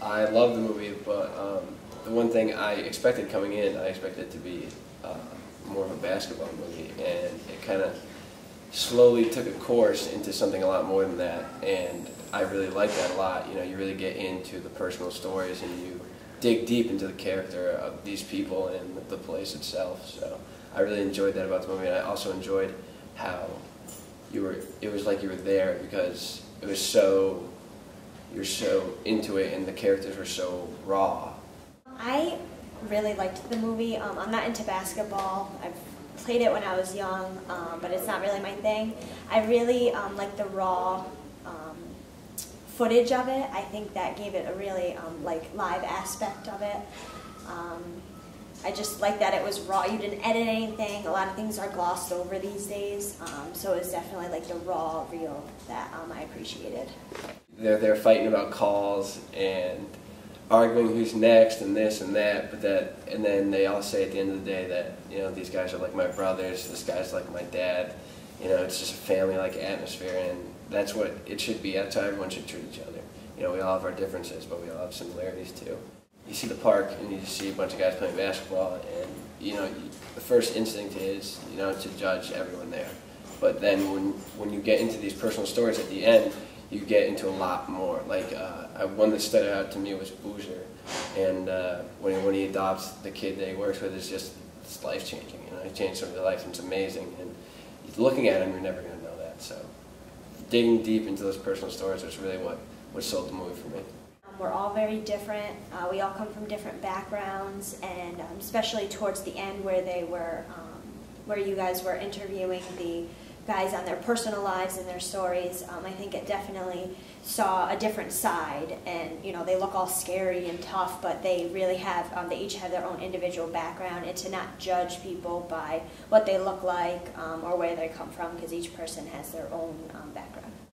I love the movie, but the one thing I expected coming in, I expected it to be more of a basketball movie, and it kind of slowly took a course into something a lot more than that, and I really like that a lot. You know, you really get into the personal stories and you dig deep into the character of these people and the place itself. So I really enjoyed that about the movie, and I also enjoyed how it was like you were there because it was so, you're so into it and the characters were so raw. I really liked the movie. I'm not into basketball. I've played it when I was young, but it's not really my thing. I really like the raw footage of it. I think that gave it a really like live aspect of it. I just like that it was raw. You didn't edit anything. A lot of things are glossed over these days, so it was definitely like the raw, real that I appreciated. They're fighting about calls and arguing who's next and this and that, and then they all say at the end of the day that, you know, these guys are like my brothers, this guy's like my dad. You know, it's just a family-like atmosphere, and that's what it should be. That's how everyone should treat each other. You know, we all have our differences, but we all have similarities too. You see the park and you see a bunch of guys playing basketball, and you know, the first instinct is, you know, to judge everyone there. But then when you get into these personal stories at the end, you get into a lot more. Like one that stood out to me was Boozer, and when he adopts the kid that he works with, it's life changing. You know, he changed somebody's life, and it's amazing. And looking at him, you're never going to know that. So digging deep into those personal stories was really what sold the movie for me. We're all very different. We all come from different backgrounds, and especially towards the end where where you guys were interviewing the guys on their personal lives and their stories, I think it definitely saw a different side. And you know, they look all scary and tough, but they really have, they each have their own individual background, and to not judge people by what they look like or where they come from, because each person has their own background.